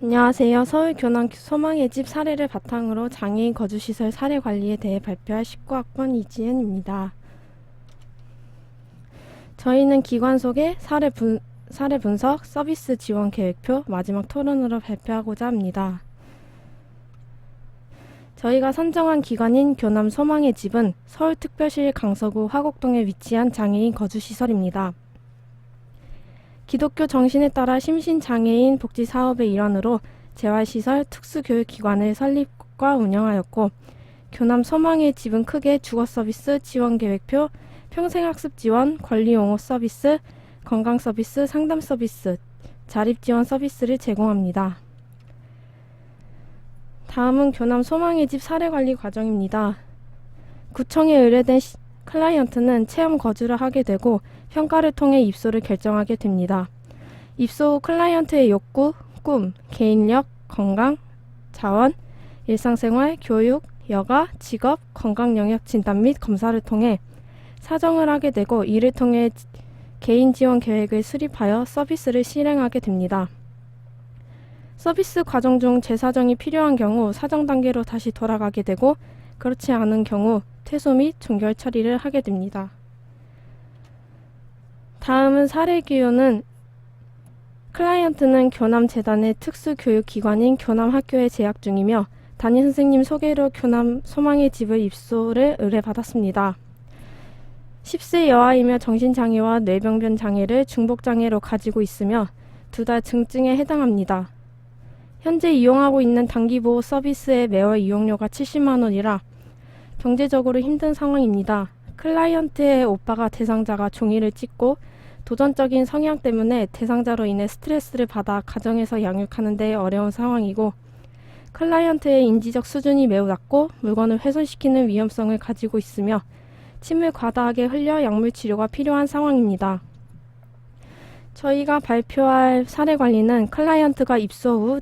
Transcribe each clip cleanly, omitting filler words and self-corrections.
안녕하세요. 서울 교남 소망의 집 사례를 바탕으로 장애인 거주시설 사례 관리에 대해 발표할 19학번 이지은입니다. 저희는 기관 소개, 사례 분석, 서비스 지원 계획표, 마지막 토론으로 발표하고자 합니다. 저희가 선정한 기관인 교남 소망의 집은 서울특별시 강서구 화곡동에 위치한 장애인 거주시설입니다. 기독교 정신에 따라 심신장애인 복지 사업의 일환으로 재활시설 특수교육기관을 설립과 운영하였고, 교남 소망의 집은 크게 주거서비스 지원계획표, 평생학습 지원, 권리옹호 서비스, 건강서비스, 상담서비스, 자립지원 서비스를 제공합니다. 다음은 교남 소망의 집 사례관리 과정입니다. 구청에 의뢰된 클라이언트는 체험 거주를 하게 되고 평가를 통해 입소를 결정하게 됩니다. 입소 후 클라이언트의 욕구, 꿈, 개인력, 건강, 자원, 일상생활, 교육, 여가, 직업, 건강 영역 진단 및 검사를 통해 사정을 하게 되고, 이를 통해 개인 지원 계획을 수립하여 서비스를 실행하게 됩니다. 서비스 과정 중 재사정이 필요한 경우 사정 단계로 다시 돌아가게 되고, 그렇지 않은 경우 퇴소 및 종결 처리를 하게 됩니다. 다음은 사례 기호는, 클라이언트는 교남재단의 특수교육기관인 교남학교에 재학 중이며 담임 선생님 소개로 교남 소망의 집을 입소를 의뢰받았습니다. 10세 여아이며 정신장애와 뇌병변 장애를 중복장애로 가지고 있으며 2달 증증에 해당합니다. 현재 이용하고 있는 단기보호 서비스의 매월 이용료가 70만 원이라 경제적으로 힘든 상황입니다. 클라이언트의 오빠가 대상자가 종이를 찍고 도전적인 성향 때문에 대상자로 인해 스트레스를 받아 가정에서 양육하는 데 어려운 상황이고, 클라이언트의 인지적 수준이 매우 낮고 물건을 훼손시키는 위험성을 가지고 있으며 침을 과다하게 흘려 약물 치료가 필요한 상황입니다. 저희가 발표할 사례 관리는 클라이언트가 입소 후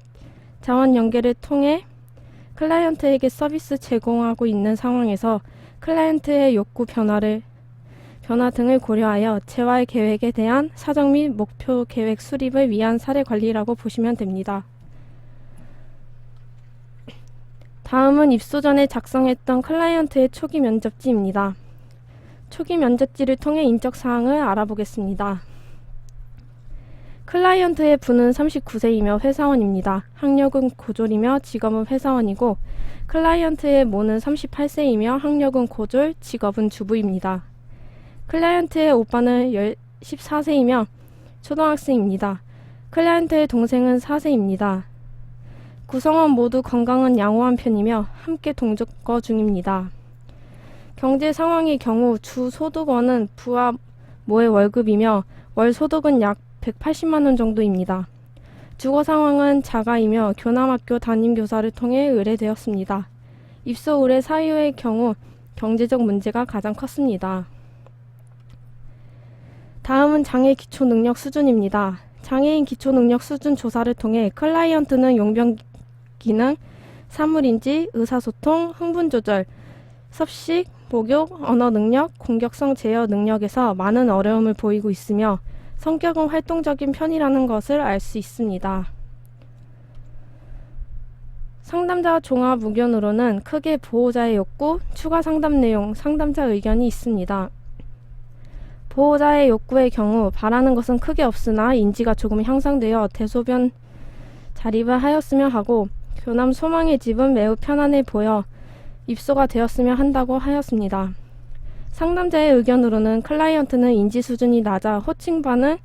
자원 연계를 통해 클라이언트에게 서비스 제공하고 있는 상황에서 클라이언트의 욕구 변화 등을 고려하여 재활 계획에 대한 사정 및 목표 계획 수립을 위한 사례 관리라고 보시면 됩니다. 다음은 입소 전에 작성했던 클라이언트의 초기 면접지입니다. 초기 면접지를 통해 인적 사항을 알아보겠습니다. 클라이언트의 부는 39세이며 회사원입니다. 학력은 고졸이며 직업은 회사원이고, 클라이언트의 모는 38세이며 학력은 고졸, 직업은 주부입니다. 클라이언트의 오빠는 14세이며 초등학생입니다. 클라이언트의 동생은 4세입니다. 구성원 모두 건강은 양호한 편이며 함께 동거 중입니다. 경제 상황의 경우 주 소득원은 부와 모의 월급이며 월 소득은 약 180만 원 정도입니다. 주거 상황은 자가이며 교남학교 담임교사를 통해 의뢰되었습니다. 입소 의뢰 사유의 경우 경제적 문제가 가장 컸습니다. 다음은 장애 기초 능력 수준입니다. 장애인 기초 능력 수준 조사를 통해 클라이언트는 용변 기능, 사물인지, 의사소통, 흥분 조절, 섭식, 목욕, 언어 능력, 공격성 제어 능력에서 많은 어려움을 보이고 있으며 성격은 활동적인 편이라는 것을 알 수 있습니다. 상담자 종합 의견으로는 크게 보호자의 욕구, 추가 상담 내용, 상담자 의견이 있습니다. 보호자의 욕구의 경우 바라는 것은 크게 없으나 인지가 조금 향상되어 대소변 자립을 하였으면 하고, 교남 소망의 집은 매우 편안해 보여 입소가 되었으면 한다고 하였습니다. 상담자의 의견으로는 클라이언트는 인지 수준이 낮아 호칭 반응,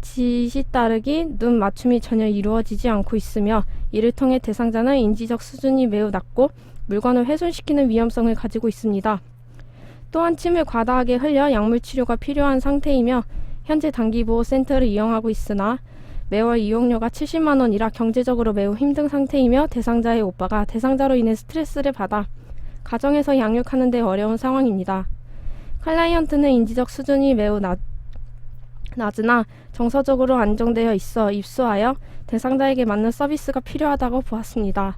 지시 따르기, 눈 맞춤이 전혀 이루어지지 않고 있으며, 이를 통해 대상자는 인지적 수준이 매우 낮고 물건을 훼손시키는 위험성을 가지고 있습니다. 또한 침을 과다하게 흘려 약물 치료가 필요한 상태이며 현재 단기보호센터를 이용하고 있으나 매월 이용료가 70만 원이라 경제적으로 매우 힘든 상태이며, 대상자의 오빠가 대상자로 인해 스트레스를 받아 가정에서 양육하는 데 어려운 상황입니다. 클라이언트는 인지적 수준이 매우 낮으나 정서적으로 안정되어 있어 입소하여 대상자에게 맞는 서비스가 필요하다고 보았습니다.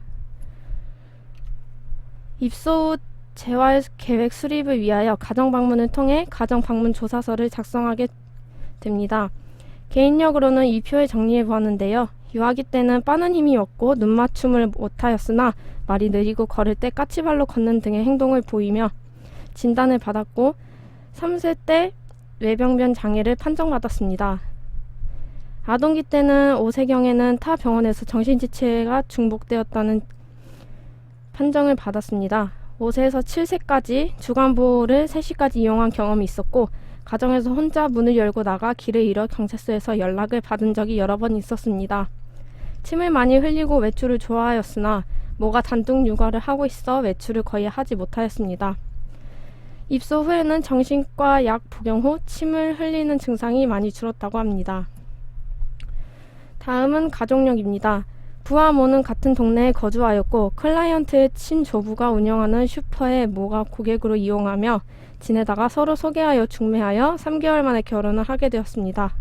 입소 후 재활 계획 수립을 위하여 가정 방문을 통해 가정 방문 조사서를 작성하게 됩니다. 개인력으로는 이 표에 정리해 보았는데요. 유아기 때는 빠는 힘이 없고 눈맞춤을 못하였으나 말이 느리고 걸을 때 까치발로 걷는 등의 행동을 보이며 진단을 받았고 3세 때 뇌병변 장애를 판정받았습니다. 아동기 때는 5세경에는 타 병원에서 정신지체가 중복되었다는 판정을 받았습니다. 5세에서 7세까지 주간보호를 3시까지 이용한 경험이 있었고 가정에서 혼자 문을 열고 나가 길을 잃어 경찰서에서 연락을 받은 적이 여러 번 있었습니다. 침을 많이 흘리고 외출을 좋아하였으나 모가 단독 육아를 하고 있어 외출을 거의 하지 못하였습니다. 입소 후에는 정신과 약 복용 후 침을 흘리는 증상이 많이 줄었다고 합니다. 다음은 가족력입니다. 부와 모는 같은 동네에 거주하였고 클라이언트의 친조부가 운영하는 슈퍼에 모가 고객으로 이용하며 지내다가 서로 소개하여 중매하여 3개월 만에 결혼을 하게 되었습니다.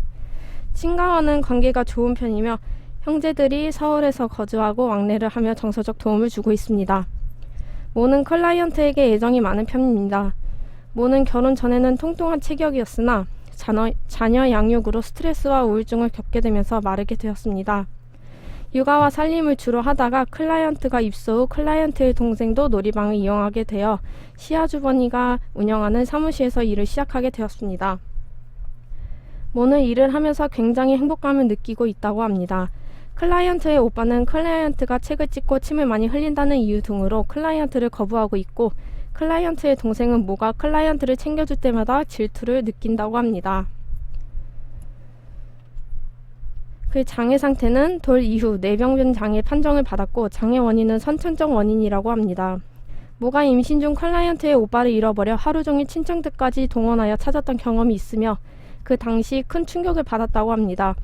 친가와는 관계가 좋은 편이며 형제들이 서울에서 거주하고 왕래를 하며 정서적 도움을 주고 있습니다. 모는 클라이언트에게 애정이 많은 편입니다. 모는 결혼 전에는 통통한 체격이었으나 자녀 양육으로 스트레스와 우울증을 겪게 되면서 마르게 되었습니다. 육아와 살림을 주로 하다가 클라이언트가 입소 후 클라이언트의 동생도 놀이방을 이용하게 되어 시아주버니가 운영하는 사무실에서 일을 시작하게 되었습니다. 모는 일을 하면서 굉장히 행복감을 느끼고 있다고 합니다. 클라이언트의 오빠는 클라이언트가 책을 찍고 침을 많이 흘린다는 이유 등으로 클라이언트를 거부하고 있고 클라이언트의 동생은 모가 클라이언트를 챙겨줄 때마다 질투를 느낀다고 합니다. 그 장애 상태는 돌 이후 뇌병변 장애 판정을 받았고 장애 원인은 선천적 원인이라고 합니다. 모가 임신 중 클라이언트의 오빠를 잃어버려 하루 종일 친정들까지 동원하여 찾았던 경험이 있으며 그 당시 큰 충격을 받았다고 합니다.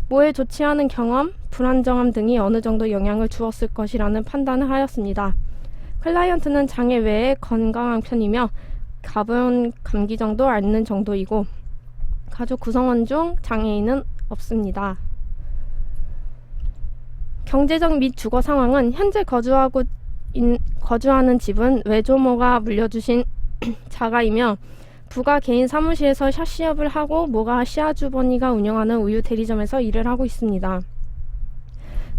모의 좋지 않은 경험, 불안정함 등이 어느 정도 영향을 주었을 것이라는 판단을 하였습니다. 클라이언트는 장애 외에 건강한 편이며 가벼운 감기 정도 앓는 정도이고 가족 구성원 중 장애인은 없습니다. 경제적 및 주거 상황은 현재 거주하는 집은 외조모가 물려주신 자가이며 부가 개인 사무실에서 샷시업을 하고 모가 시아주버니가 운영하는 우유 대리점에서 일을 하고 있습니다.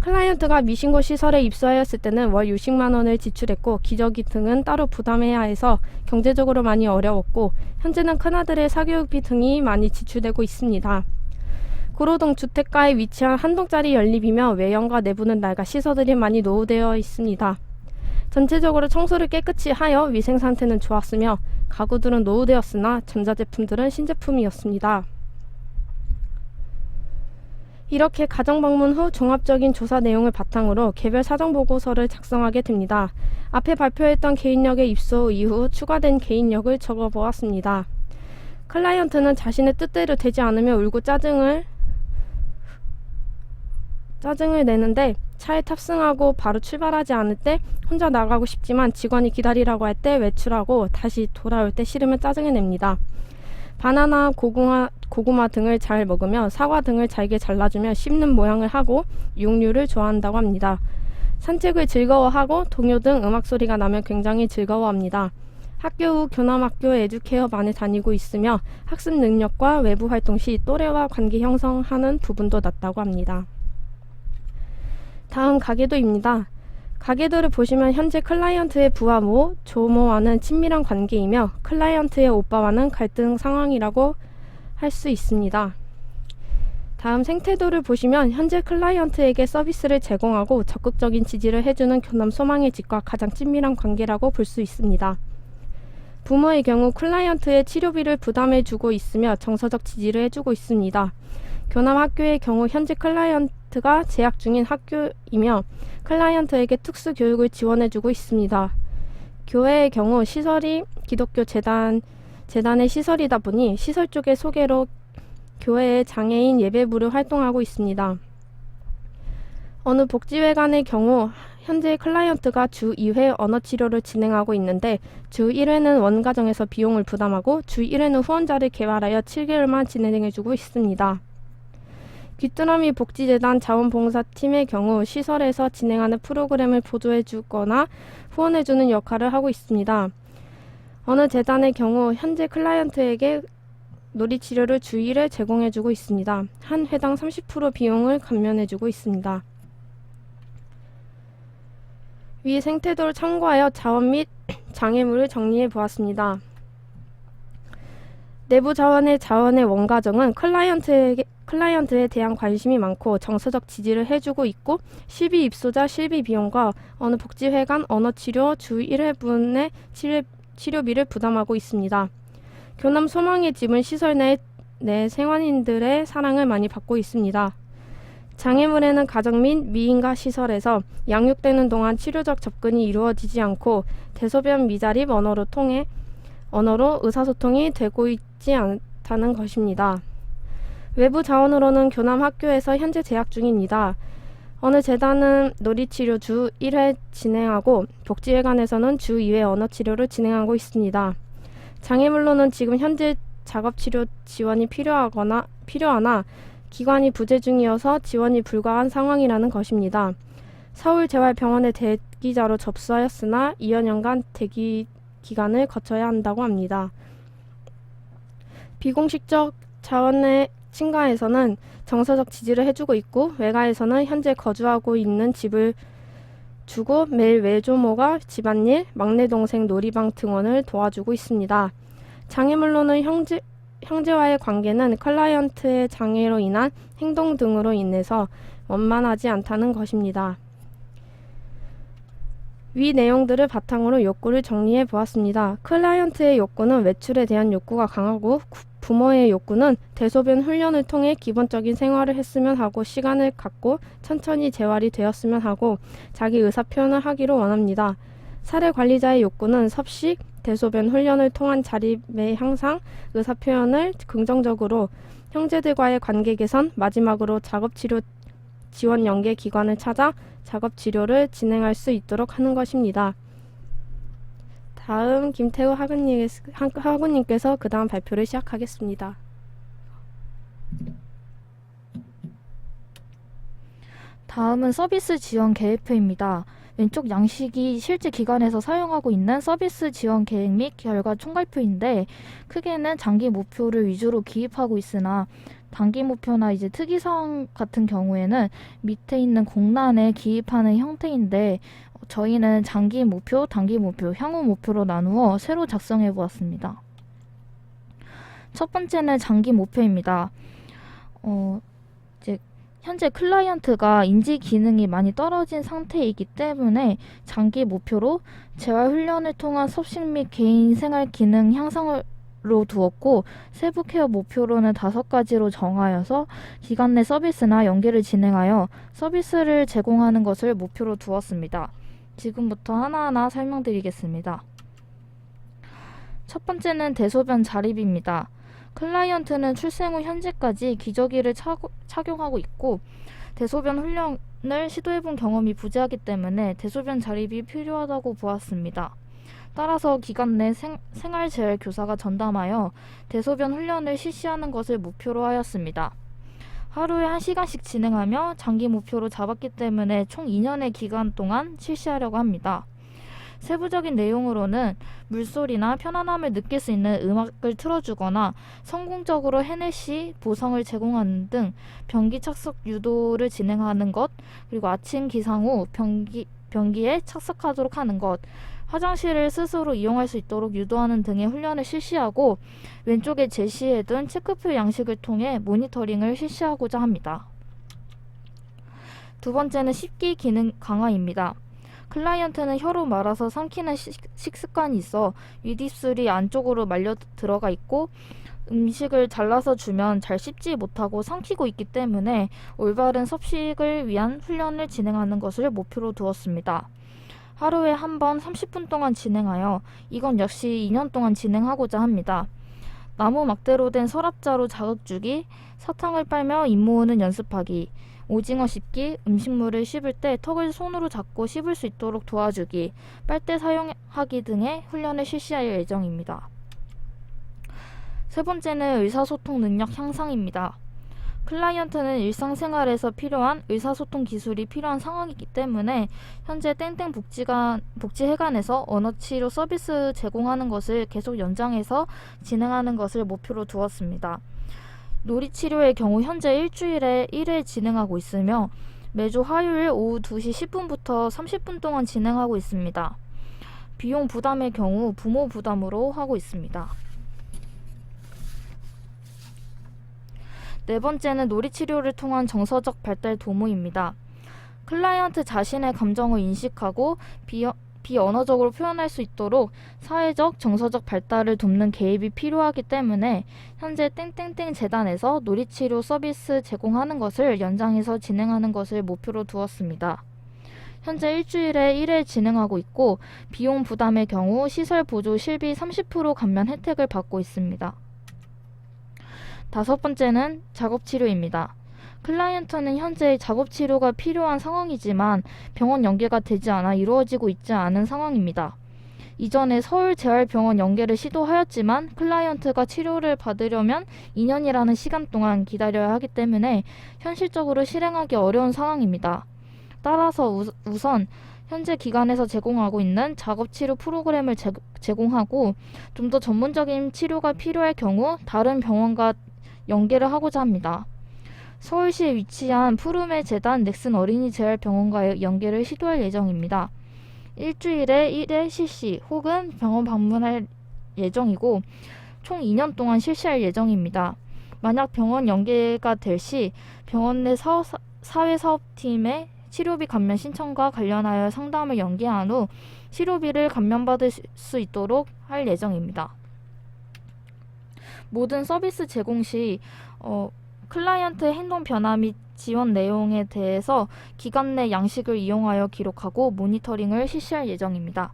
클라이언트가 미신고 시설에 입소하였을 때는 월 60만 원을 지출했고 기저귀 등은 따로 부담해야 해서 경제적으로 많이 어려웠고 현재는 큰아들의 사교육비 등이 많이 지출되고 있습니다. 구로동 주택가에 위치한 한동짜리 연립이며 외형과 내부는 낡아 시설들이 많이 노후되어 있습니다. 전체적으로 청소를 깨끗이 하여 위생 상태는 좋았으며 가구들은 노후되었으나 전자제품들은 신제품이었습니다. 이렇게 가정방문 후 종합적인 조사 내용을 바탕으로 개별 사정보고서를 작성하게 됩니다. 앞에 발표했던 개인력의 입소 이후 추가된 개인력을 적어보았습니다. 클라이언트는 자신의 뜻대로 되지 않으며 울고 짜증을 내는데 차에 탑승하고 바로 출발하지 않을 때 혼자 나가고 싶지만 직원이 기다리라고 할 때 외출하고 다시 돌아올 때 싫으면 짜증을 냅니다. 바나나, 고구마 등을 잘 먹으며 사과 등을 잘게 잘라주며 씹는 모양을 하고 육류를 좋아한다고 합니다. 산책을 즐거워하고 동요 등 음악 소리가 나면 굉장히 즐거워합니다. 학교 후 교남학교 에듀케어반에 다니고 있으며 학습 능력과 외부 활동 시 또래와 관계 형성하는 부분도 낮다고 합니다. 다음 가계도입니다. 가계도를 보시면 현재 클라이언트의 부하 모, 조모와는 친밀한 관계이며 클라이언트의 오빠와는 갈등 상황이라고 할 수 있습니다. 다음 생태도를 보시면 현재 클라이언트에게 서비스를 제공하고 적극적인 지지를 해주는 교남 소망의 집과 가장 친밀한 관계라고 볼 수 있습니다. 부모의 경우 클라이언트의 치료비를 부담해주고 있으며 정서적 지지를 해주고 있습니다. 교남 학교의 경우 현재 클라이언트가 재학 중인 학교이며 클라이언트에게 특수 교육을 지원해주고 있습니다. 교회의 경우 시설이 기독교 재단의 시설이다 보니 시설 쪽의 소개로 교회의 장애인 예배부를 활동하고 있습니다. 어느 복지회관의 경우 현재 클라이언트가 주 2회 언어치료를 진행하고 있는데 주 1회는 원가정에서 비용을 부담하고 주 1회는 후원자를 개발하여 7개월만 진행해주고 있습니다. 귀뚜라미 복지재단 자원봉사팀의 경우 시설에서 진행하는 프로그램을 보조해주거나 후원해주는 역할을 하고 있습니다. 어느 재단의 경우 현재 클라이언트에게 놀이치료를 주 1회 제공해주고 있습니다. 한 회당 30% 비용을 감면해주고 있습니다. 위 생태도를 참고하여 자원 및 장애물을 정리해 보았습니다. 내부 자원의 원가정은 클라이언트에 대한 관심이 많고 정서적 지지를 해주고 있고 실비 입소자 실비 비용과 어느 복지회관 언어치료 주 1회분의 치료비를 부담하고 있습니다. 교남 소망의 집은 시설 내 생활인들의 사랑을 많이 받고 있습니다. 장애물에는 가정 및 미인가 시설에서 양육되는 동안 치료적 접근이 이루어지지 않고 대소변 미자립 언어로 의사소통이 되고 있지 않다는 것입니다. 외부 자원으로는 교남 학교에서 현재 재학 중입니다. 어느 재단은 놀이치료 주 1회 진행하고 복지회관에서는 주 2회 언어치료를 진행하고 있습니다. 장애물로는 지금 현재 작업치료 지원이 필요하나 기관이 부재 중이어서 지원이 불가한 상황이라는 것입니다. 서울재활병원에 대기자로 접수하였으나 2년간 대기 기간을 거쳐야 한다고 합니다. 비공식적 자원의 친가에서는 정서적 지지를 해주고 있고 외가에서는 현재 거주하고 있는 집을 주고 매일 외조모가 집안일, 막내 동생 놀이방 등원을 도와주고 있습니다. 장애물로는 형제와의 관계는 클라이언트의 장애로 인한 행동 등으로 인해서 원만하지 않다는 것입니다. 위 내용들을 바탕으로 욕구를 정리해 보았습니다. 클라이언트의 욕구는 외출에 대한 욕구가 강하고 부모의 욕구는 대소변 훈련을 통해 기본적인 생활을 했으면 하고 시간을 갖고 천천히 재활이 되었으면 하고 자기 의사표현을 하기를 원합니다. 사례 관리자의 욕구는 섭식, 대소변 훈련을 통한 자립의 향상, 의사표현을 긍정적으로 형제들과의 관계 개선, 마지막으로 작업치료 지원 연계 기관을 찾아 작업치료를 진행할 수 있도록 하는 것입니다. 다음 김태우 학우님께서 그 다음 발표를 시작하겠습니다. 다음은 서비스 지원 계획표입니다. 왼쪽 양식이 실제 기관에서 사용하고 있는 서비스 지원 계획 및 결과 총괄표인데 크게는 장기 목표를 위주로 기입하고 있으나 단기 목표나 이제 특이사항 같은 경우에는 밑에 있는 공란에 기입하는 형태인데 저희는 장기 목표, 단기 목표, 향후 목표로 나누어 새로 작성해 보았습니다. 첫 번째는 장기 목표입니다. 이제 현재 클라이언트가 인지 기능이 많이 떨어진 상태이기 때문에 장기 목표로 재활 훈련을 통한 섭식 및 개인 생활 기능 향상을 두었고 세부 케어 목표로는 5가지로 정하여서 기관 내 서비스나 연계를 진행하여 서비스를 제공하는 것을 목표로 두었습니다. 지금부터 하나하나 설명드리겠습니다. 첫 번째는 대소변 자립입니다. 클라이언트는 출생 후 현재까지 기저귀를 착용하고 있고 대소변 훈련을 시도해본 경험이 부재하기 때문에 대소변 자립이 필요하다고 보았습니다. 따라서 기관 내 생활재활 교사가 전담하여 대소변 훈련을 실시하는 것을 목표로 하였습니다. 하루에 1시간씩 진행하며 장기 목표로 잡았기 때문에 총 2년의 기간 동안 실시하려고 합니다. 세부적인 내용으로는 물소리나 편안함을 느낄 수 있는 음악을 틀어주거나 성공적으로 해낼 시 보상을 제공하는 등 변기 착석 유도를 진행하는 것, 그리고 아침 기상 후 변기에 착석하도록 하는 것, 화장실을 스스로 이용할 수 있도록 유도하는 등의 훈련을 실시하고 왼쪽에 제시해둔 체크표 양식을 통해 모니터링을 실시하고자 합니다. 두 번째는 식기 기능 강화입니다. 클라이언트는 혀로 말아서 삼키는 식습관이 있어 윗입술이 안쪽으로 말려 들어가 있고 음식을 잘라서 주면 잘 씹지 못하고 삼키고 있기 때문에 올바른 섭식을 위한 훈련을 진행하는 것을 목표로 두었습니다. 하루에 한 번 30분 동안 진행하여 이건 역시 2년 동안 진행하고자 합니다. 나무 막대로 된 서랍자로 자극 주기, 사탕을 빨며 입 모으는 연습하기, 오징어 씹기, 음식물을 씹을 때 턱을 손으로 잡고 씹을 수 있도록 도와주기, 빨대 사용하기 등의 훈련을 실시할 예정입니다. 세 번째는 의사소통 능력 향상입니다. 클라이언트는 일상생활에서 필요한 의사소통 기술이 필요한 상황이기 때문에 현재 땡땡 복지회관에서 언어치료 서비스 제공하는 것을 계속 연장해서 진행하는 것을 목표로 두었습니다. 놀이치료의 경우 현재 일주일에 1회 진행하고 있으며 매주 화요일 오후 2시 10분부터 30분 동안 진행하고 있습니다. 비용 부담의 경우 부모 부담으로 하고 있습니다. 네 번째는 놀이치료를 통한 정서적 발달 도모입니다. 클라이언트 자신의 감정을 인식하고 비언어적으로 표현할 수 있도록 사회적, 정서적 발달을 돕는 개입이 필요하기 때문에 현재 땡땡땡 재단에서 놀이치료 서비스 제공하는 것을 연장해서 진행하는 것을 목표로 두었습니다. 현재 일주일에 1회 진행하고 있고 비용 부담의 경우 시설 보조 실비 30% 감면 혜택을 받고 있습니다. 다섯 번째는 작업치료입니다. 클라이언트는 현재 작업치료가 필요한 상황이지만 병원 연계가 되지 않아 이루어지고 있지 않은 상황입니다. 이전에 서울재활병원 연계를 시도하였지만 클라이언트가 치료를 받으려면 2년이라는 시간 동안 기다려야 하기 때문에 현실적으로 실행하기 어려운 상황입니다. 따라서 우선 현재 기관에서 제공하고 있는 작업치료 프로그램을 제공하고 좀 더 전문적인 치료가 필요할 경우 다른 병원과 연계를 하고자 합니다. 서울시에 위치한 푸르메 재단 넥슨 어린이 재활병원과의 연계를 시도할 예정입니다. 일주일에 1회 실시 혹은 병원 방문할 예정이고 총 2년 동안 실시할 예정입니다. 만약 병원 연계가 될 시 병원 내 사회사업팀의 치료비 감면 신청과 관련하여 상담을 연계한 후 치료비를 감면받을 수 있도록 할 예정입니다. 모든 서비스 제공 시 클라이언트의 행동 변화 및 지원 내용에 대해서 기관 내 양식을 이용하여 기록하고 모니터링을 실시할 예정입니다.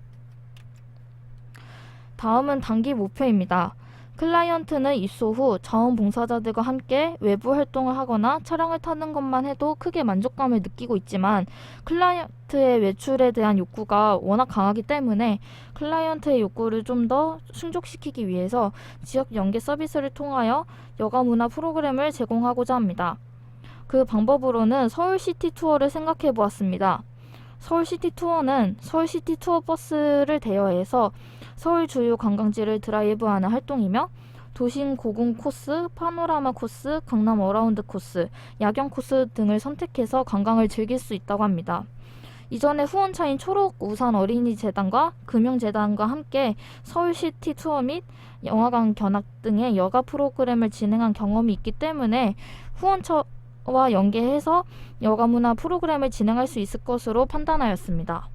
다음은 단기 목표입니다. 클라이언트는 입소 후 자원봉사자들과 함께 외부 활동을 하거나 차량을 타는 것만 해도 크게 만족감을 느끼고 있지만 클라이언트의 외출에 대한 욕구가 워낙 강하기 때문에 클라이언트의 욕구를 좀 더 충족시키기 위해서 지역 연계 서비스를 통하여 여가 문화 프로그램을 제공하고자 합니다. 그 방법으로는 서울시티 투어를 생각해 보았습니다. 서울시티 투어는 서울시티 투어 버스를 대여해서 서울 주요 관광지를 드라이브하는 활동이며 도심 고궁 코스, 파노라마 코스, 강남 어라운드 코스, 야경 코스 등을 선택해서 관광을 즐길 수 있다고 합니다. 이전에 후원차인 초록 우산 어린이 재단과 금융재단과 함께 서울시티 투어 및 영화관 견학 등의 여가 프로그램을 진행한 경험이 있기 때문에 후원처와 연계해서 여가문화 프로그램을 진행할 수 있을 것으로 판단하였습니다.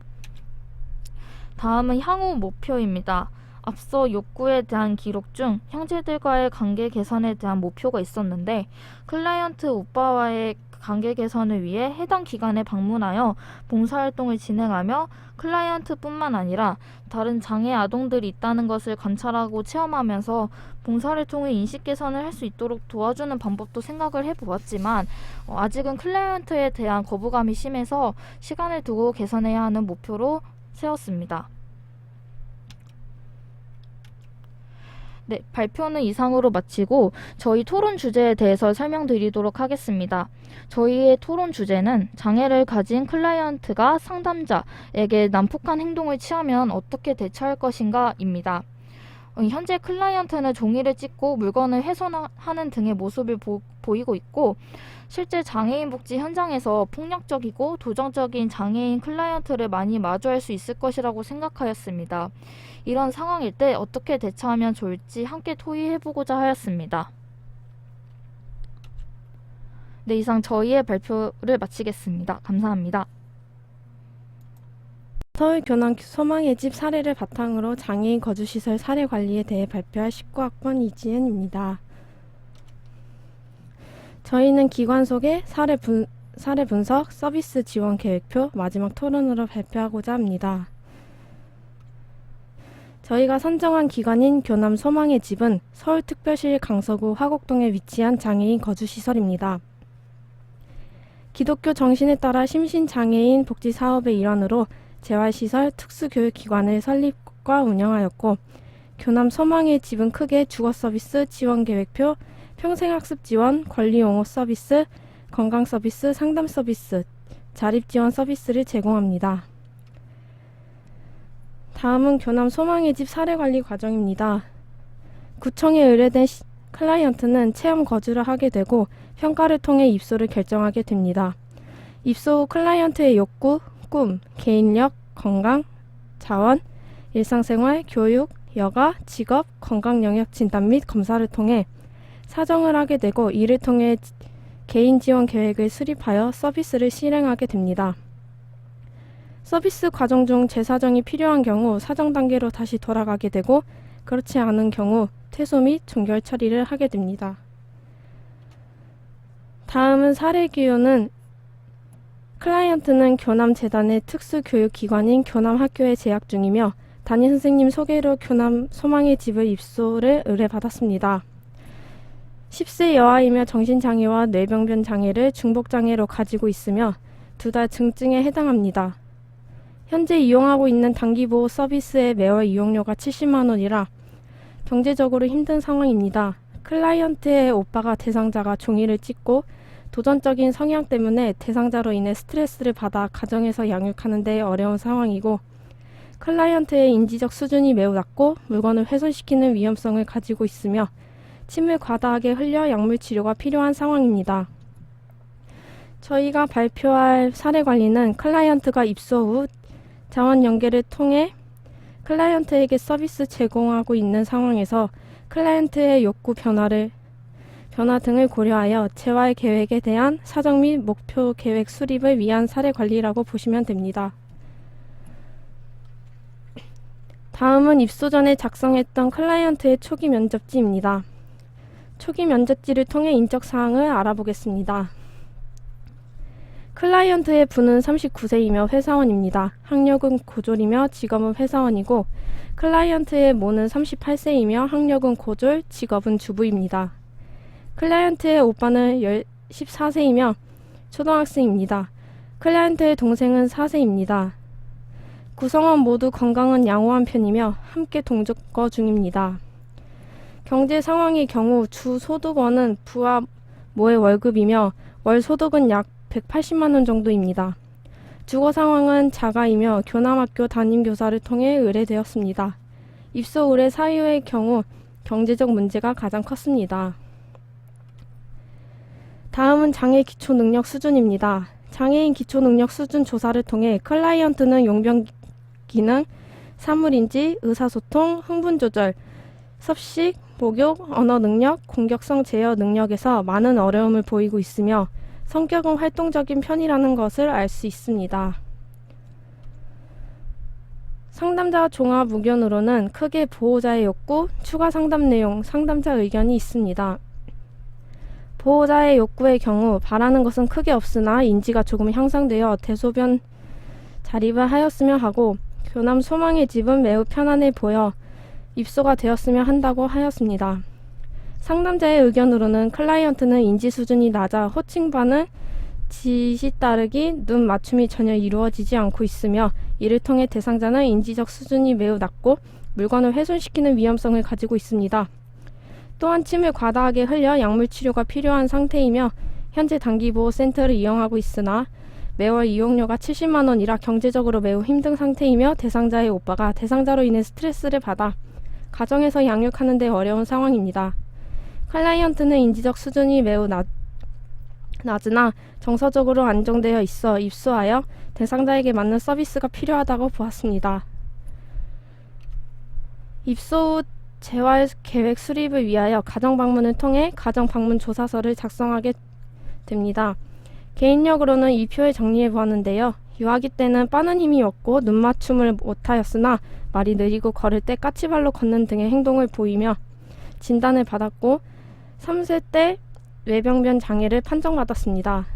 다음은 향후 목표입니다. 앞서 욕구에 대한 기록 중 형제들과의 관계 개선에 대한 목표가 있었는데 클라이언트 오빠와의 관계 개선을 위해 해당 기관에 방문하여 봉사활동을 진행하며 클라이언트뿐만 아니라 다른 장애 아동들이 있다는 것을 관찰하고 체험하면서 봉사를 통해 인식 개선을 할 수 있도록 도와주는 방법도 생각을 해보았지만 아직은 클라이언트에 대한 거부감이 심해서 시간을 두고 개선해야 하는 목표로 세웠습니다. 네, 발표는 이상으로 마치고 저희 토론 주제에 대해서 설명드리도록 하겠습니다. 저희의 토론 주제는 장애를 가진 클라이언트가 상담자에게 난폭한 행동을 취하면 어떻게 대처할 것인가입니다. 현재 클라이언트는 종이를 찢고 물건을 훼손하는 등의 모습을 보이고 있고 실제 장애인 복지 현장에서 폭력적이고 도전적인 장애인 클라이언트를 많이 마주할 수 있을 것이라고 생각하였습니다. 이런 상황일 때 어떻게 대처하면 좋을지 함께 토의해보고자 하였습니다. 네, 이상 저희의 발표를 마치겠습니다. 감사합니다. 서울 교남 소망의 집 사례를 바탕으로 장애인 거주시설 사례 관리에 대해 발표할 19학번 이지은입니다. 저희는 기관 소개, 사례 분석, 서비스 지원 계획표, 마지막 토론으로 발표하고자 합니다. 저희가 선정한 기관인 교남 소망의 집은 서울특별시 강서구 화곡동에 위치한 장애인 거주시설입니다. 기독교 정신에 따라 심신장애인 복지사업의 일환으로 재활시설 특수교육기관을 설립과 운영하였고 교남 소망의 집은 크게 주거서비스 지원계획표, 평생학습 지원, 권리 옹호 서비스, 건강 서비스, 상담 서비스, 자립 지원 서비스를 제공합니다. 다음은 교남 소망의 집 사례 관리 과정입니다. 구청에 의뢰된 클라이언트는 체험 거주를 하게 되고 평가를 통해 입소를 결정하게 됩니다. 입소 후 클라이언트의 욕구, 꿈, 개인력, 건강, 자원, 일상생활, 교육, 여가, 직업, 건강 영역 진단 및 검사를 통해 사정을 하게 되고 이를 통해 개인 지원 계획을 수립하여 서비스를 실행하게 됩니다. 서비스 과정 중 재사정이 필요한 경우 사정 단계로 다시 돌아가게 되고 그렇지 않은 경우 퇴소 및 종결 처리를 하게 됩니다. 다음은 사례 기요는 클라이언트는 교남재단의 특수교육기관인 교남학교에 재학 중이며 담임 선생님 소개로 교남 소망의 집을 입소를 의뢰받았습니다. 10세 여아이며 정신장애와 뇌병변 장애를 중복장애로 가지고 있으며 둘 다 증증에 해당합니다. 현재 이용하고 있는 단기보호 서비스의 매월 이용료가 70만 원이라 경제적으로 힘든 상황입니다. 클라이언트의 오빠가 대상자가 종이를 찍고 도전적인 성향 때문에 대상자로 인해 스트레스를 받아 가정에서 양육하는 데 어려운 상황이고 클라이언트의 인지적 수준이 매우 낮고 물건을 훼손시키는 위험성을 가지고 있으며 침을 과다하게 흘려 약물 치료가 필요한 상황입니다. 저희가 발표할 사례 관리는 클라이언트가 입소 후 자원 연계를 통해 클라이언트에게 서비스 제공하고 있는 상황에서 클라이언트의 욕구 변화 등을 고려하여 재활 계획에 대한 사정 및 목표 계획 수립을 위한 사례 관리라고 보시면 됩니다. 다음은 입소 전에 작성했던 클라이언트의 초기 면접지입니다. 초기 면접지를 통해 인적 사항을 알아보겠습니다. 클라이언트의 부는 39세이며 회사원입니다. 학력은 고졸이며 직업은 회사원이고 클라이언트의 모는 38세이며 학력은 고졸, 직업은 주부입니다. 클라이언트의 오빠는 14세이며 초등학생입니다. 클라이언트의 동생은 4세입니다. 구성원 모두 건강은 양호한 편이며 함께 동거 중입니다. 경제 상황의 경우 주 소득원은 부와 모의 월급이며 월 소득은 약 180만 원 정도입니다. 주거 상황은 자가이며 교남학교 담임교사를 통해 의뢰되었습니다. 입소 의뢰 사유의 경우 경제적 문제가 가장 컸습니다. 다음은 장애 기초 능력 수준입니다. 장애인 기초 능력 수준 조사를 통해 클라이언트는 용변 기능, 사물인지, 의사소통, 흥분 조절, 섭식, 목욕, 언어 능력, 공격성 제어 능력에서 많은 어려움을 보이고 있으며 성격은 활동적인 편이라는 것을 알 수 있습니다. 상담자 종합 의견으로는 크게 보호자의 욕구, 추가 상담 내용, 상담자 의견이 있습니다. 보호자의 욕구의 경우 바라는 것은 크게 없으나 인지가 조금 향상되어 대소변 자립을 하였으면 하고 교남 소망의 집은 매우 편안해 보여 입소가 되었으면 한다고 하였습니다. 상담자의 의견으로는 클라이언트는 인지 수준이 낮아 호칭반응, 지시 따르기, 눈 맞춤이 전혀 이루어지지 않고 있으며 이를 통해 대상자는 인지적 수준이 매우 낮고 물건을 훼손시키는 위험성을 가지고 있습니다. 또한 침을 과다하게 흘려 약물 치료가 필요한 상태이며 현재 단기보호센터를 이용하고 있으나 매월 이용료가 70만 원이라 경제적으로 매우 힘든 상태이며 대상자의 오빠가 대상자로 인해 스트레스를 받아 가정에서 양육하는 데 어려운 상황입니다. 클라이언트는 인지적 수준이 매우 낮으나 정서적으로 안정되어 있어 입소하여 대상자에게 맞는 서비스가 필요하다고 보았습니다. 입소 후 재활 계획 수립을 위하여 가정 방문을 통해 가정 방문 조사서를 작성하게 됩니다. 개인력으로는 이 표에 정리해 보았는데요. 유아기 때는 빠는 힘이 없고 눈 맞춤을 못하였으나 말이 느리고 걸을 때 까치발로 걷는 등의 행동을 보이며 진단을 받았고 3세 때 뇌병변 장애를 판정받았습니다.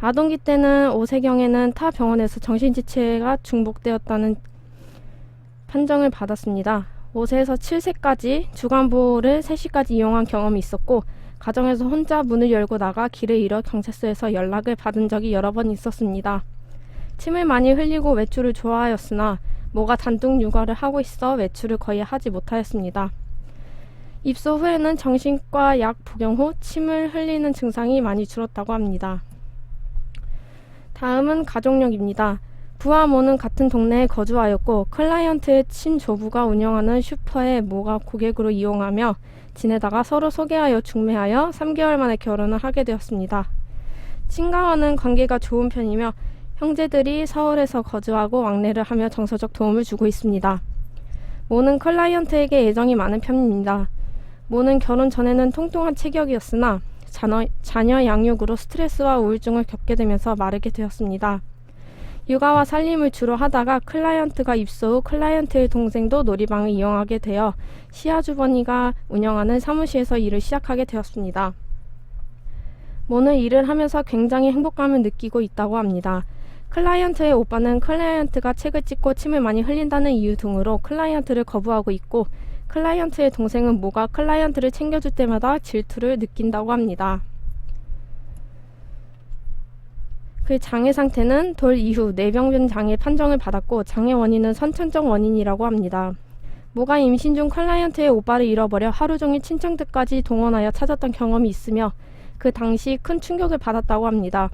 아동기 때는 5세경에는 타 병원에서 정신지체가 중복되었다는 판정을 받았습니다. 5세에서 7세까지 주간보호를 3시까지 이용한 경험이 있었고 가정에서 혼자 문을 열고 나가 길을 잃어 경찰서에서 연락을 받은 적이 여러 번 있었습니다. 침을 많이 흘리고 외출을 좋아하였으나 모가 단독 육아를 하고 있어 외출을 거의 하지 못하였습니다. 입소 후에는 정신과 약 복용 후 침을 흘리는 증상이 많이 줄었다고 합니다. 다음은 가족력입니다. 부와 모는 같은 동네에 거주하였고 클라이언트의 친조부가 운영하는 슈퍼에 모가 고객으로 이용하며 지내다가 서로 소개하여 중매하여 3개월 만에 결혼을 하게 되었습니다. 친가와는 관계가 좋은 편이며 형제들이 서울에서 거주하고 왕래를 하며 정서적 도움을 주고 있습니다. 모는 클라이언트에게 애정이 많은 편입니다. 모는 결혼 전에는 통통한 체격이었으나 자녀 양육으로 스트레스와 우울증을 겪게 되면서 마르게 되었습니다. 육아와 살림을 주로 하다가 클라이언트가 입소 후 클라이언트의 동생도 놀이방을 이용하게 되어 시아주버니가 운영하는 사무실에서 일을 시작하게 되었습니다. 모는 일을 하면서 굉장히 행복감을 느끼고 있다고 합니다. 클라이언트의 오빠는 클라이언트가 책을 찍고 침을 많이 흘린다는 이유 등으로 클라이언트를 거부하고 있고 클라이언트의 동생은 모가 클라이언트를 챙겨줄 때마다 질투를 느낀다고 합니다. 그 장애 상태는 돌 이후 뇌병변 장애 판정을 받았고 장애 원인은 선천적 원인이라고 합니다. 모가 임신 중 클라이언트의 오빠를 잃어버려 하루 종일 친척들까지 동원하여 찾았던 경험이 있으며 그 당시 큰 충격을 받았다고 합니다.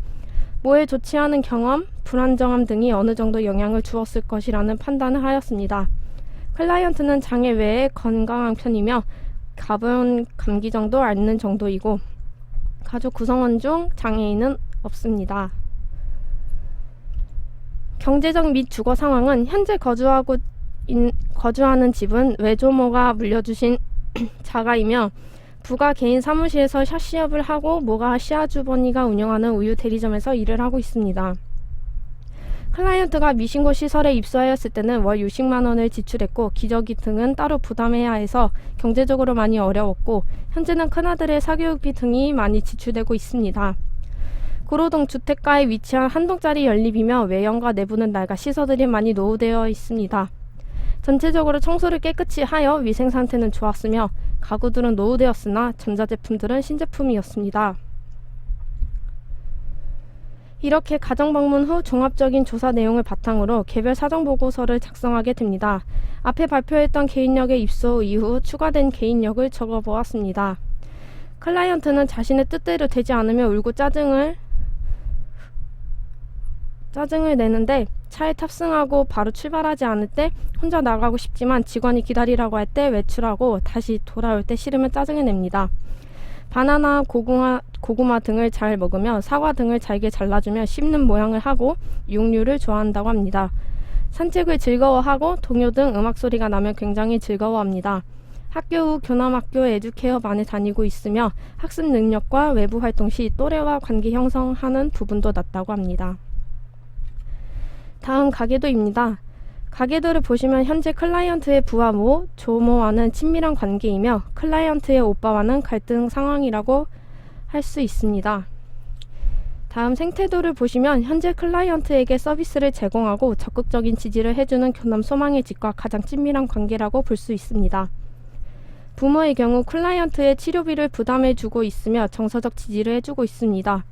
모의 좋지 않은 경험, 불안정함 등이 어느 정도 영향을 주었을 것이라는 판단을 하였습니다. 클라이언트는 장애 외에 건강한 편이며 가벼운 감기 정도 앓는 정도이고 가족 구성원 중 장애인은 없습니다. 경제적 및 주거 상황은 현재 거주하는 집은 외조모가 물려주신 자가이며 부가 개인 사무실에서 샷시업을 하고 모가 시아주버니가 운영하는 우유 대리점에서 일을 하고 있습니다. 클라이언트가 미신고 시설에 입소하였을 때는 월 60만 원을 지출했고 기저귀 등은 따로 부담해야 해서 경제적으로 많이 어려웠고 현재는 큰아들의 사교육비 등이 많이 지출되고 있습니다. 구로동 주택가에 위치한 한 동짜리 연립이며 외형과 내부는 낡아 시설들이 많이 노후되어 있습니다. 전체적으로 청소를 깨끗이 하여 위생 상태는 좋았으며 가구들은 노후되었으나 전자제품들은 신제품이었습니다. 이렇게 가정방문 후 종합적인 조사 내용을 바탕으로 개별 사정보고서를 작성하게 됩니다. 앞에 발표했던 개인력의 입소 이후 추가된 개인력을 적어보았습니다. 클라이언트는 자신의 뜻대로 되지 않으며 울고 짜증을 내는데 차에 탑승하고 바로 출발하지 않을 때 혼자 나가고 싶지만 직원이 기다리라고 할 때 외출하고 다시 돌아올 때 싫으면 짜증을 냅니다. 바나나, 고구마 등을 잘 먹으며 사과 등을 잘게 잘라주며 씹는 모양을 하고 육류를 좋아한다고 합니다. 산책을 즐거워하고 동요 등 음악 소리가 나면 굉장히 즐거워합니다. 학교 후 교남학교 에듀케어반에 다니고 있으며 학습 능력과 외부 활동 시 또래와 관계 형성하는 부분도 낮다고 합니다. 다음 가계도입니다. 가계도를 보시면 현재 클라이언트의 부하 모, 조모와는 친밀한 관계이며 클라이언트의 오빠와는 갈등 상황이라고 할 수 있습니다. 다음 생태도를 보시면 현재 클라이언트에게 서비스를 제공하고 적극적인 지지를 해주는 교남 소망의 집과 가장 친밀한 관계라고 볼 수 있습니다. 부모의 경우 클라이언트의 치료비를 부담해주고 있으며 정서적 지지를 해주고 있습니다.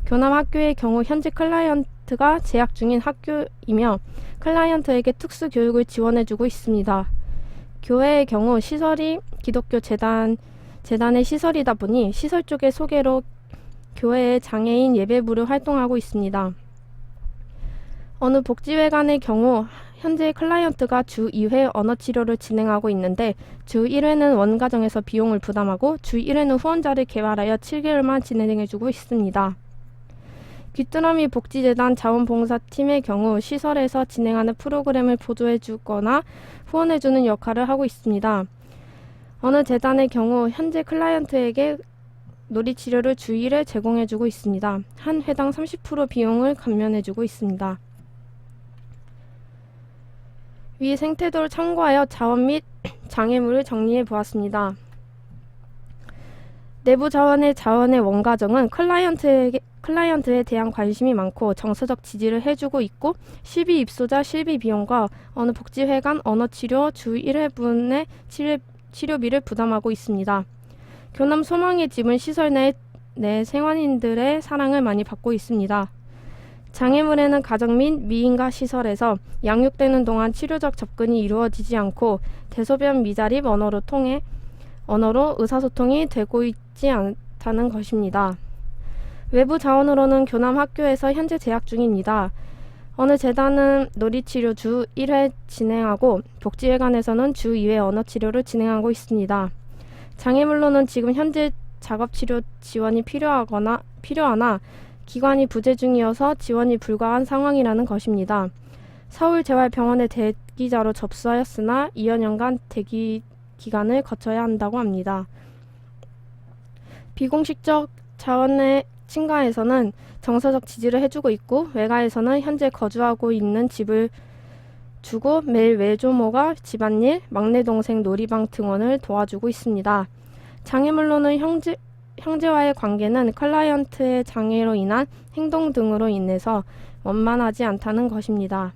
교남 학교의 경우 현재 클라이언트가 재학 중인 학교이며 클라이언트에게 특수 교육을 지원해주고 있습니다. 교회의 경우 시설이 기독교 재단의 시설이다 보니 시설 쪽의 소개로 교회의 장애인 예배부를 활동하고 있습니다. 어느 복지회관의 경우 현재 클라이언트가 주 2회 언어치료를 진행하고 있는데 주 1회는 원가정에서 비용을 부담하고 주 1회는 후원자를 개발하여 7개월만 진행해주고 있습니다. 귀뚜라미 복지재단 자원봉사팀의 경우 시설에서 진행하는 프로그램을 보조해주거나 후원해주는 역할을 하고 있습니다. 어느 재단의 경우 현재 클라이언트에게 놀이치료를 주 1회 제공해주고 있습니다. 한 회당 30% 비용을 감면해주고 있습니다. 위 생태도를 참고하여 자원 및 장애물을 정리해 보았습니다. 내부 자원의 원가정은 클라이언트에 대한 관심이 많고 정서적 지지를 해주고 있고 실비 입소자 실비 비용과 어느 복지회관 언어치료 주 1회분의 치료비를 부담하고 있습니다. 교남 소망의 집은 시설 내 생활인들의 사랑을 많이 받고 있습니다. 장애물에는 가정 및 미인가 시설에서 양육되는 동안 치료적 접근이 이루어지지 않고 대소변 미자립 언어로 의사소통이 되고 있지 않다는 것입니다. 외부 자원으로는 교남 학교에서 현재 재학 중입니다. 어느 재단은 놀이치료 주 1회 진행하고 복지회관에서는 주 2회 언어치료를 진행하고 있습니다. 장애물로는 지금 현재 작업치료 지원이 필요하나 기관이 부재 중이어서 지원이 불가한 상황이라는 것입니다. 서울재활병원에 대기자로 접수하였으나 2년간 대기 기간을 거쳐야 한다고 합니다. 비공식적 자원의 친가에서는 정서적 지지를 해주고 있고 외가에서는 현재 거주하고 있는 집을 주고 매일 외조모가 집안일, 막내 동생 놀이방 등원을 도와주고 있습니다. 장애물로는 형제와의 관계는 클라이언트의 장애로 인한 행동 등으로 인해서 원만하지 않다는 것입니다.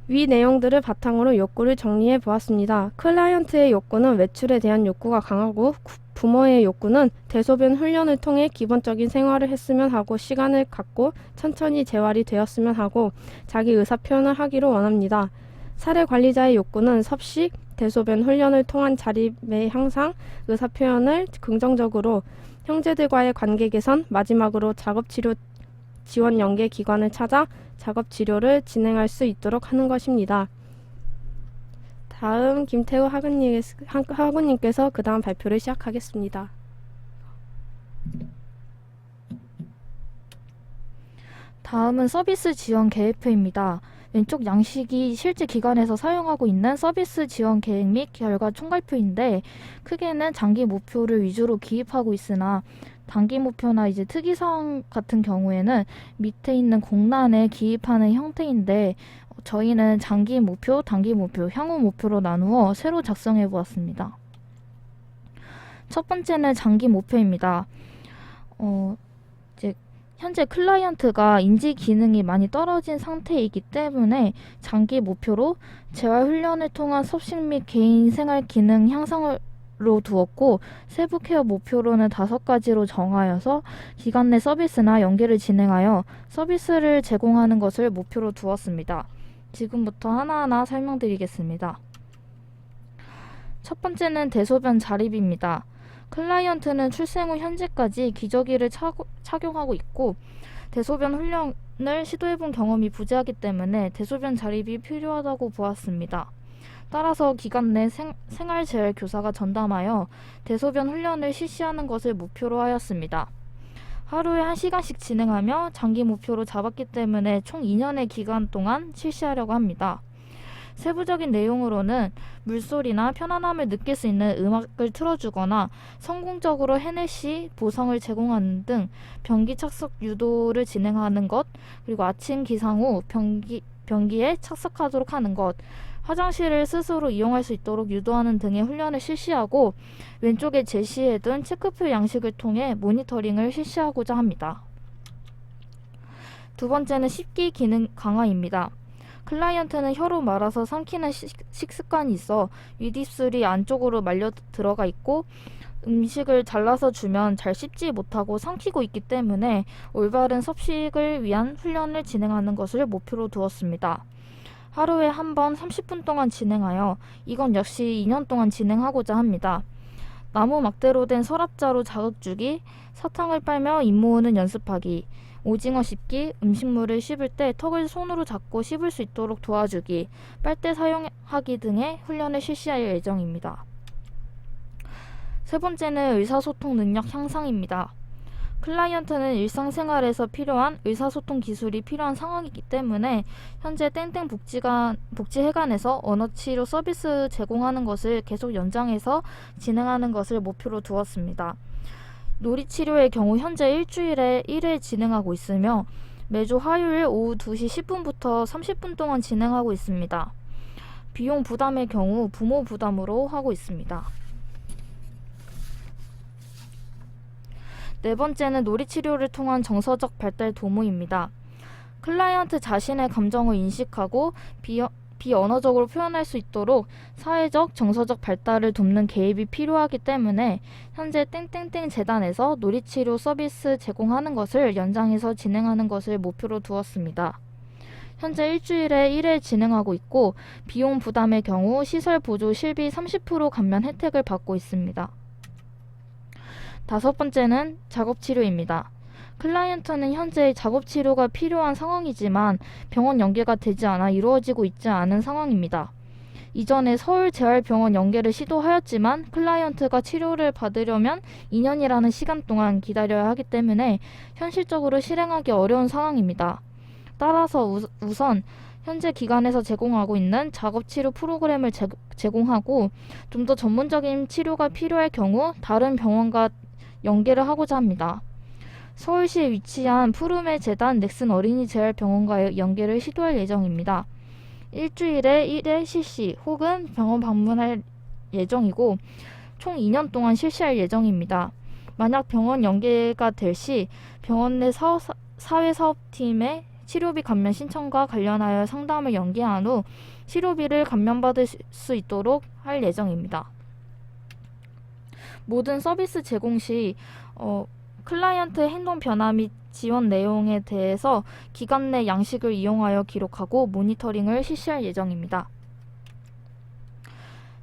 위 내용들을 바탕으로 욕구를 정리해 보았습니다. 클라이언트의 욕구는 외출에 대한 욕구가 강하고 부모의 욕구는 대소변 훈련을 통해 기본적인 생활을 했으면 하고 시간을 갖고 천천히 재활이 되었으면 하고 자기 의사표현을 하기를 원합니다. 사례 관리자의 욕구는 섭식, 대소변 훈련을 통한 자립의 향상, 의사표현을 긍정적으로 형제들과의 관계 개선, 마지막으로 작업치료 지원 연계 기관을 찾아 작업치료를 진행할 수 있도록 하는 것입니다. 다음 김태우 학우님께서 그 다음 발표를 시작하겠습니다. 다음은 서비스 지원 계획표입니다. 왼쪽 양식이 실제 기관에서 사용하고 있는 서비스 지원 계획 및 결과 총괄표인데 크게는 장기 목표를 위주로 기입하고 있으나 단기 목표나 이제 특이사항 같은 경우에는 밑에 있는 공란에 기입하는 형태인데 저희는 장기 목표, 단기 목표, 향후 목표로 나누어 새로 작성해 보았습니다. 첫 번째는 장기 목표입니다. 이제 현재 클라이언트가 인지 기능이 많이 떨어진 상태이기 때문에 장기 목표로 재활 훈련을 통한 섭식 및 개인 생활 기능 향상을 두었고 세부 케어 목표로는 5가지로 정하여서 기관 내 서비스나 연계를 진행하여 서비스를 제공하는 것을 목표로 두었습니다. 지금부터 하나하나 설명드리겠습니다. 첫 번째는 대소변 자립입니다. 클라이언트는 출생 후 현재까지 기저귀를 착용하고 있고 대소변 훈련을 시도해본 경험이 부재하기 때문에 대소변 자립이 필요하다고 보았습니다. 따라서 기관 내 생활재활 교사가 전담하여 대소변 훈련을 실시하는 것을 목표로 하였습니다. 하루에 1시간씩 진행하며 장기 목표로 잡았기 때문에 총 2년의 기간 동안 실시하려고 합니다. 세부적인 내용으로는 물소리나 편안함을 느낄 수 있는 음악을 틀어주거나 성공적으로 해낼 시 보상을 제공하는 등 변기 착석 유도를 진행하는 것, 그리고 아침 기상 후 변기에 착석하도록 하는 것, 화장실을 스스로 이용할 수 있도록 유도하는 등의 훈련을 실시하고 왼쪽에 제시해둔 체크표 양식을 통해 모니터링을 실시하고자 합니다. 두 번째는 식기 기능 강화입니다. 클라이언트는 혀로 말아서 삼키는 식습관이 있어 윗입술이 안쪽으로 말려 들어가 있고 음식을 잘라서 주면 잘 씹지 못하고 삼키고 있기 때문에 올바른 섭식을 위한 훈련을 진행하는 것을 목표로 두었습니다. 하루에 한 번 30분 동안 진행하여 이건 역시 2년 동안 진행하고자 합니다. 나무 막대로 된 서랍자로 자극 주기, 사탕을 빨며 입 모으는 연습하기, 오징어 씹기, 음식물을 씹을 때 턱을 손으로 잡고 씹을 수 있도록 도와주기, 빨대 사용하기 등의 훈련을 실시할 예정입니다. 세 번째는 의사소통 능력 향상입니다. 클라이언트는 일상생활에서 필요한 의사소통 기술이 필요한 상황이기 때문에 현재 땡땡 복지회관에서 언어치료 서비스 제공하는 것을 계속 연장해서 진행하는 것을 목표로 두었습니다. 놀이치료의 경우 현재 일주일에 1회 진행하고 있으며 매주 화요일 오후 2시 10분부터 30분 동안 진행하고 있습니다. 비용 부담의 경우 부모 부담으로 하고 있습니다. 네 번째는 놀이치료를 통한 정서적 발달 도모입니다. 클라이언트 자신의 감정을 인식하고 비언어적으로 표현할 수 있도록 사회적, 정서적 발달을 돕는 개입이 필요하기 때문에 현재 땡땡땡 재단에서 놀이치료 서비스 제공하는 것을 연장해서 진행하는 것을 목표로 두었습니다. 현재 일주일에 1회 진행하고 있고 비용 부담의 경우 시설 보조 실비 30% 감면 혜택을 받고 있습니다. 다섯 번째는 작업 치료입니다. 클라이언트는 현재 작업 치료가 필요한 상황이지만 병원 연계가 되지 않아 이루어지고 있지 않은 상황입니다. 이전에 서울재활병원 연계를 시도하였지만 클라이언트가 치료를 받으려면 2년이라는 시간 동안 기다려야 하기 때문에 현실적으로 실행하기 어려운 상황입니다. 따라서 우선 현재 기관에서 제공하고 있는 작업치료 프로그램을 제공하고 좀 더 전문적인 치료가 필요할 경우 다른 병원과 연계를 하고자 합니다. 서울시에 위치한 푸르메 재단 넥슨 어린이 재활병원과의 연계를 시도할 예정입니다. 일주일에 1회 실시 혹은 병원 방문할 예정이고 총 2년 동안 실시할 예정입니다. 만약 병원 연계가 될 시 병원 내 사회사업팀의 치료비 감면 신청과 관련하여 상담을 연계한 후 치료비를 감면받을 수 있도록 할 예정입니다. 모든 서비스 제공 시 클라이언트 행동 변화 및 지원 내용에 대해서 기간 내 양식을 이용하여 기록하고 모니터링을 실시할 예정입니다.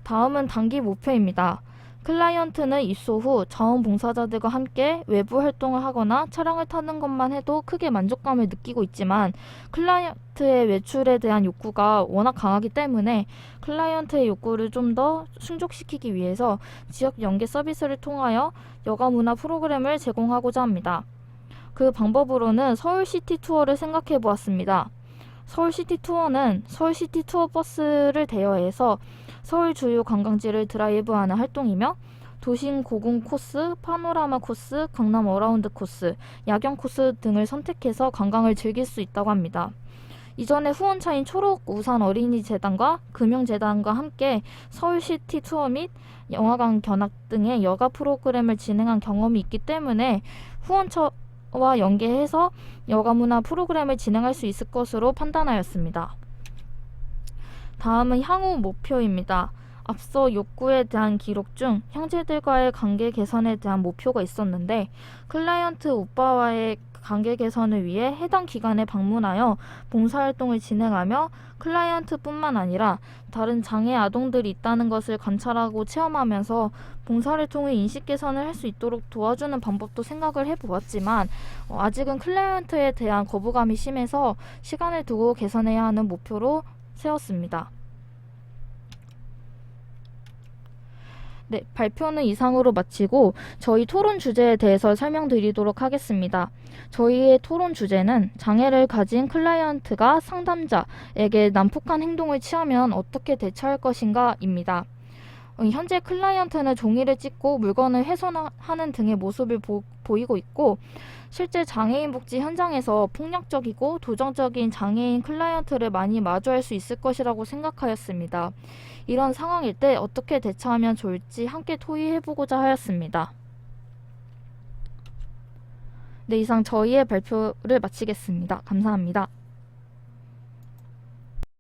다음은 단기 목표입니다. 클라이언트는 입소 후 자원봉사자들과 함께 외부 활동을 하거나 차량을 타는 것만 해도 크게 만족감을 느끼고 있지만 클라이언트의 외출에 대한 욕구가 워낙 강하기 때문에 클라이언트의 욕구를 좀 더 충족시키기 위해서 지역 연계 서비스를 통하여 여가 문화 프로그램을 제공하고자 합니다. 그 방법으로는 서울시티 투어를 생각해 보았습니다. 서울시티 투어는 서울시티 투어 버스를 대여해서 서울 주요 관광지를 드라이브하는 활동이며 도심 고궁 코스, 파노라마 코스, 강남 어라운드 코스, 야경 코스 등을 선택해서 관광을 즐길 수 있다고 합니다. 이전에 후원차인 초록우산 어린이재단과 금융재단과 함께 서울시티 투어 및 영화관 견학 등의 여가 프로그램을 진행한 경험이 있기 때문에 후원처와 연계해서 여가문화 프로그램을 진행할 수 있을 것으로 판단하였습니다. 다음은 향후 목표입니다. 앞서 욕구에 대한 기록 중 형제들과의 관계 개선에 대한 목표가 있었는데 클라이언트 오빠와의 관계 개선을 위해 해당 기관에 방문하여 봉사활동을 진행하며 클라이언트뿐만 아니라 다른 장애 아동들이 있다는 것을 관찰하고 체험하면서 봉사를 통해 인식 개선을 할 수 있도록 도와주는 방법도 생각을 해보았지만 아직은 클라이언트에 대한 거부감이 심해서 시간을 두고 개선해야 하는 목표로 세웠습니다. 네, 발표는 이상으로 마치고 저희 토론 주제에 대해서 설명드리도록 하겠습니다. 저희의 토론 주제는 장애를 가진 클라이언트가 상담자에게 난폭한 행동을 취하면 어떻게 대처할 것인가입니다. 현재 클라이언트는 종이를 찢고 물건을 훼손하는 등의 모습을 보이고 있고 실제 장애인 복지 현장에서 폭력적이고 도전적인 장애인 클라이언트를 많이 마주할 수 있을 것이라고 생각하였습니다. 이런 상황일 때 어떻게 대처하면 좋을지 함께 토의해보고자 하였습니다. 네, 이상 저희의 발표를 마치겠습니다. 감사합니다.